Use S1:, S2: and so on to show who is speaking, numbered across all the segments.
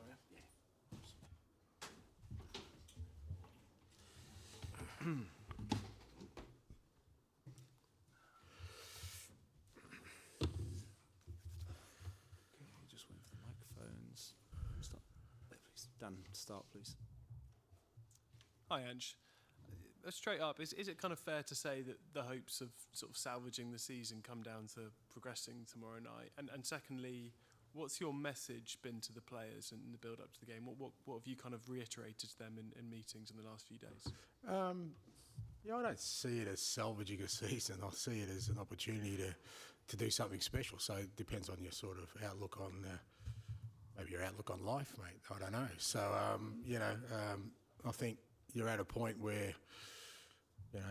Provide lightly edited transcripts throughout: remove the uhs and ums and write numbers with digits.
S1: Sorry. Yeah. Just wait for the microphones. Start. There, please. Dan, start, please.
S2: Hi, Ange. Straight up, is it kind of fair to say that the hopes of sort of salvaging the season come down to progressing tomorrow night? And secondly, what's your message been to the players in the build-up to the game? What have you kind of reiterated to them in meetings in the last few days?
S3: Yeah, I don't see it as salvaging a season. I see it as an opportunity to do something special. So it depends on your sort of outlook on, maybe your outlook on life, mate. I don't know. So, I think you're at a point where,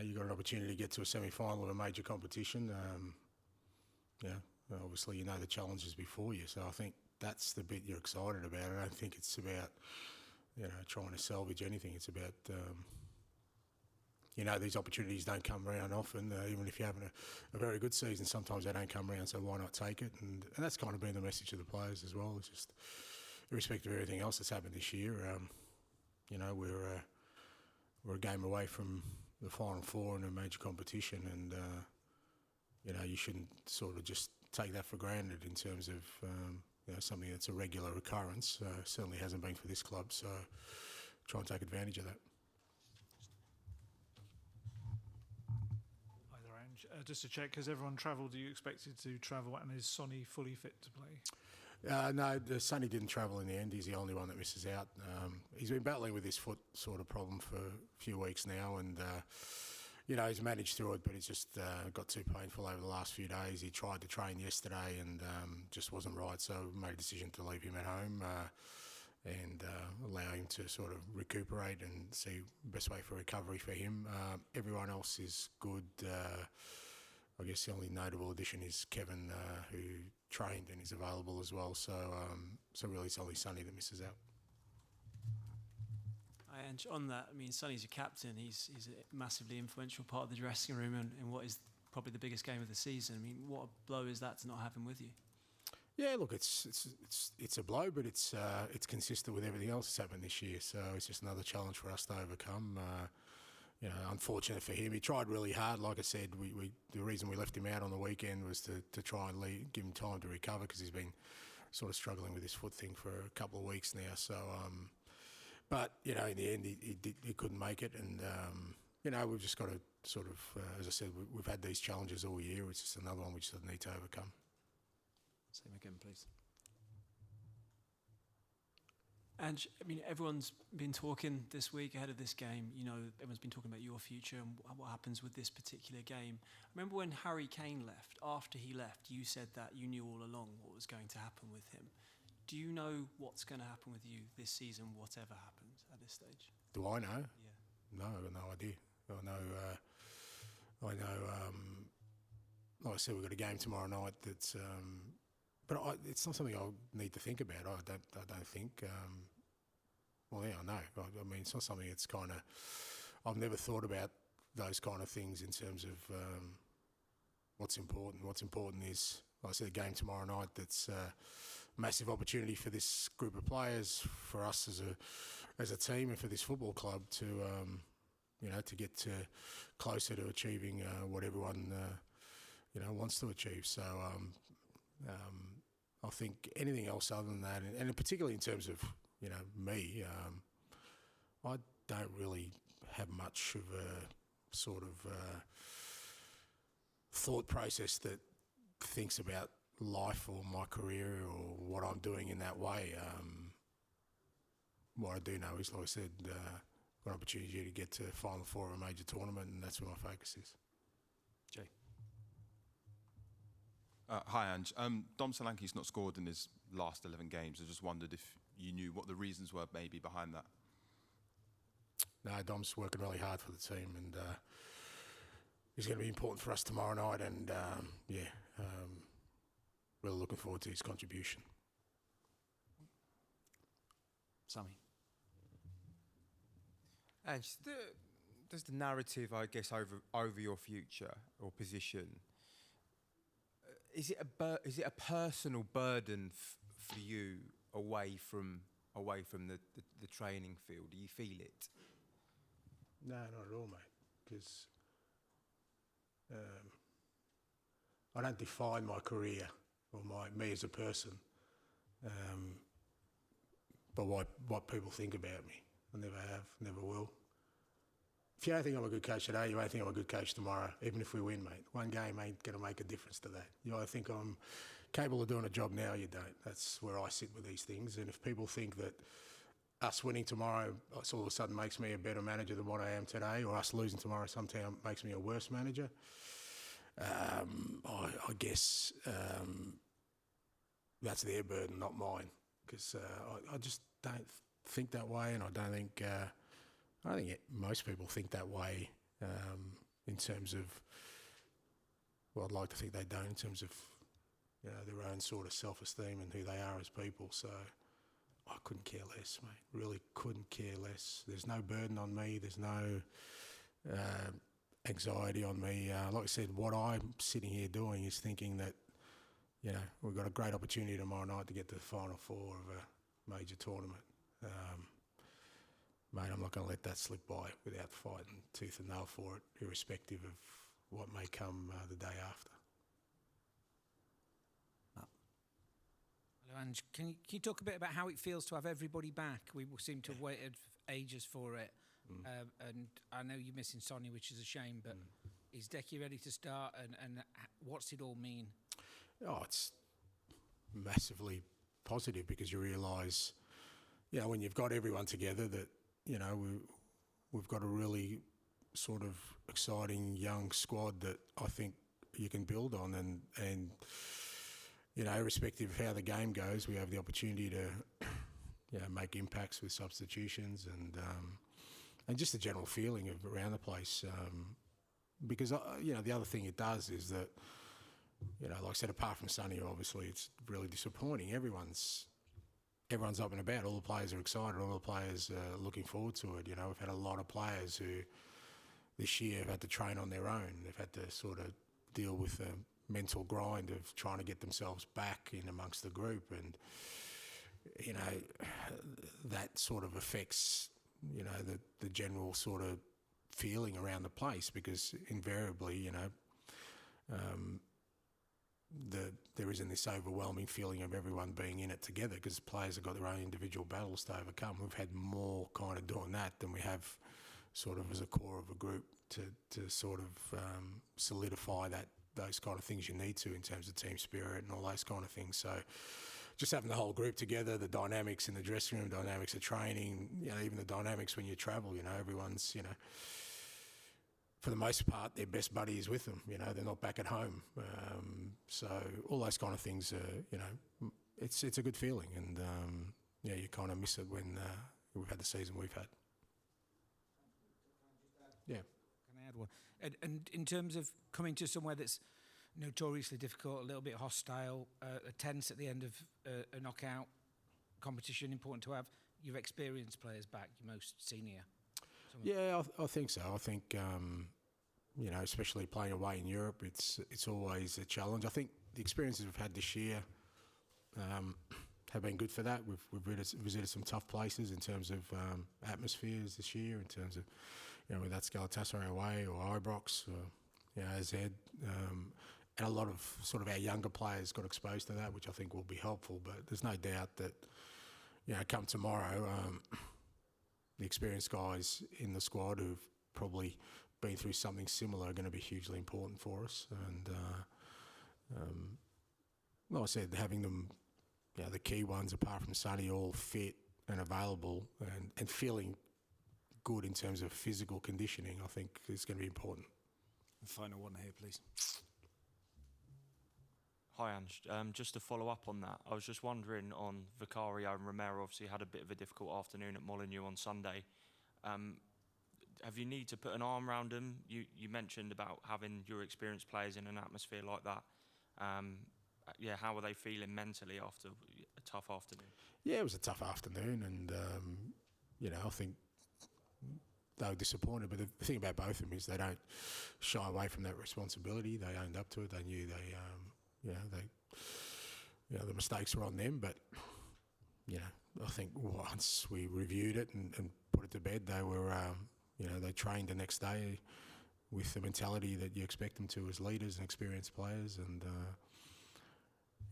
S3: you've got an opportunity to get to a semi-final of a major competition. Obviously the challenges before you. So I think that's the bit you're excited about. I don't think it's about, trying to salvage anything. It's about, these opportunities don't come around often. Even if you're having a very good season, sometimes they don't come around, so why not take it? And that's kind of been the message to the players as well. It's just, irrespective of everything else that's happened this year, we're a game away from the Final Four in a major competition, and you shouldn't sort of just take that for granted in terms of something that's a regular occurrence. Certainly hasn't been for this club, so try and take advantage of that.
S4: Hi there, Ange. Just to check, has everyone travelled? Are you expected to travel, and is Sonny fully fit to play?
S3: No, Sonny didn't travel in the end. He's the only one that misses out. He's been battling with his foot sort of problem for a few weeks now, and he's managed through it, but it's just got too painful over the last few days. He tried to train yesterday and just wasn't right, so we made a decision to leave him at home and allow him to sort of recuperate and see the best way for recovery for him. Everyone else is good. I guess the only notable addition is Kevin, who trained and is available as well. So really it's only Sonny that misses out.
S1: And on that, I mean, Sonny's your captain. He's a massively influential part of the dressing room in what is probably the biggest game of the season. I mean, what a blow is that to not have him with you? Yeah,
S3: look, it's a blow, but it's consistent with everything else that's happened this year. So it's just another challenge for us to overcome. Unfortunate for him. He tried really hard. Like I said, the reason we left him out on the weekend was to try and give him time to recover, because he's been sort of struggling with his foot thing for a couple of weeks now. So, but in the end, he couldn't make it, and we've just got to sort of, as I said, we've had these challenges all year. It's just another one we just need to overcome.
S1: Same again, please. And I mean, everyone's been talking this week ahead of this game. Everyone's been talking about your future and what happens with this particular game. I remember when Harry Kane left. After he left, you said that you knew all along what was going to happen with him. Do you know what's going to happen with you this season, whatever happens at this stage?
S3: Do I know?
S1: Yeah.
S3: No, I've got no idea. I know. Like I said, we've got a game tomorrow night. That's. But it's not something I need to think about. I don't think. Well, yeah, I know. I mean, it's not something that's kind of. I've never thought about those kind of things in terms of what's important. What's important is, like I said, a game tomorrow night. That's a massive opportunity for this group of players, for us as a team, and for this football club to to get closer to achieving what everyone wants to achieve. So. I think anything else other than that, and particularly in terms of me, I don't really have much of a sort of thought process that thinks about life or my career or what I'm doing in that way. What I do know is, like I said, got an opportunity to get to Final Four of a major tournament, and that's where my focus is.
S1: Jay.
S5: Hi, Ange. Dom Solanke's not scored in his last 11 games. I just wondered if you knew what the reasons were maybe behind that.
S3: No, Dom's working really hard for the team, and he's going to be important for us tomorrow night, and really looking forward to his contribution.
S1: Sammy.
S6: Ange, does the narrative, I guess, over your future or position, is it a personal burden for you away from away from the training field? Do you feel it?
S3: No, not at all, mate. Because I don't define my career or me as a person by what people think about me. I never have, never will. If you don't think I'm a good coach today, you won't think I'm a good coach tomorrow, even if we win, mate. One game ain't going to make a difference to that. You either think I'm capable of doing a job now, you don't. That's where I sit with these things. And if people think that us winning tomorrow all of a sudden makes me a better manager than what I am today, or us losing tomorrow sometimes makes me a worse manager, I guess that's their burden, not mine. Because I just don't think that way, and I don't think most people think that way in terms of. Well, I'd like to think they don't in terms of their own sort of self-esteem and who they are as people. So I couldn't care less, mate. Really couldn't care less. There's no burden on me. There's no anxiety on me. Like I said, what I'm sitting here doing is thinking that we've got a great opportunity tomorrow night to get to the final four of a major tournament. Mate, I'm not going to let that slip by without fighting tooth and nail for it, irrespective of what may come the day after.
S7: Hello, Ange. Can you talk a bit about how it feels to have everybody back? We seem to have waited ages for it. And I know you're missing Sonny, which is a shame, but is Decky ready to start? And what's it all mean?
S3: Oh, it's massively positive because you realise, when you've got everyone together that, we've got a really sort of exciting young squad that I think you can build on and irrespective of how the game goes, we have the opportunity to, make impacts with substitutions and just the general feeling of around the place. Because, the other thing it does is that, like I said, apart from Sonny, obviously it's really disappointing. Everyone's up and about. All the players are excited. All the players are looking forward to it. We've had a lot of players who this year have had to train on their own. They've had to sort of deal with the mental grind of trying to get themselves back in amongst the group. And, that sort of affects, the general sort of feeling around the place because invariably, there isn't this overwhelming feeling of everyone being in it together because players have got their own individual battles to overcome. We've had more kind of doing that than we have sort of as a core of a group to sort of solidify those kind of things you need to in terms of team spirit and all those kind of things. So just having the whole group together, the dynamics in the dressing room, dynamics of training, even the dynamics when you travel, everyone's, for the most part, their best buddy is with them. They're not back at home. So all those kind of things, it's a good feeling. And, you kind of miss it when we've had the season we've had. Yeah.
S7: Can I add one? And in terms of coming to somewhere that's notoriously difficult, a little bit hostile, tense at the end of a knockout competition, important to have your experienced players back, your most senior.
S3: Yeah, I think so. I think, especially playing away in Europe, it's always a challenge. I think the experiences we've had this year have been good for that. We've visited some tough places in terms of atmospheres this year, in terms of, whether that's Galatasaray away or Ibrox or, AZ. And a lot of sort of our younger players got exposed to that, which I think will be helpful. But there's no doubt that, come tomorrow, the experienced guys in the squad who've probably been through something similar are going to be hugely important for us. And like I said, having them, the key ones apart from Sonny, all fit and available and feeling good in terms of physical conditioning, I think is going to be important.
S7: Final one here, please.
S8: Hi, Ange. Just to follow up on that, I was just wondering on Vicario and Romero, obviously had a bit of a difficult afternoon at Molineux on Sunday. Have you need to put an arm around them? You mentioned about having your experienced players in an atmosphere like that. How are they feeling mentally after a tough afternoon?
S3: Yeah, it was a tough afternoon and, I think they were disappointed. But the thing about both of them is they don't shy away from that responsibility. They owned up to it. They knew the mistakes were on them. But you know, I think once we reviewed it and put it to bed, they were, you know, they trained the next day with the mentality that you expect them to as leaders and experienced players. And,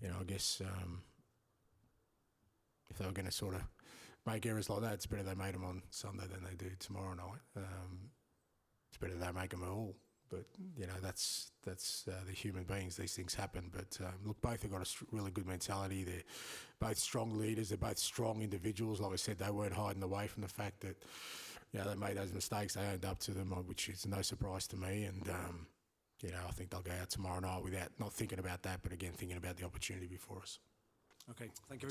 S3: you know, I guess if they were going to sort of make errors like that, it's better they made them on Sunday than they do tomorrow night. It's better they make them at all. But, you know, that's the human beings. These things happen. But, look, both have got a really good mentality. They're both strong leaders. They're both strong individuals. Like I said, they weren't hiding away from the fact that, you know, they made those mistakes. They owned up to them, which is no surprise to me. And, you know, I think they'll go out tomorrow night without not thinking about that, but, again, thinking about the opportunity before us.
S9: Okay, thank you.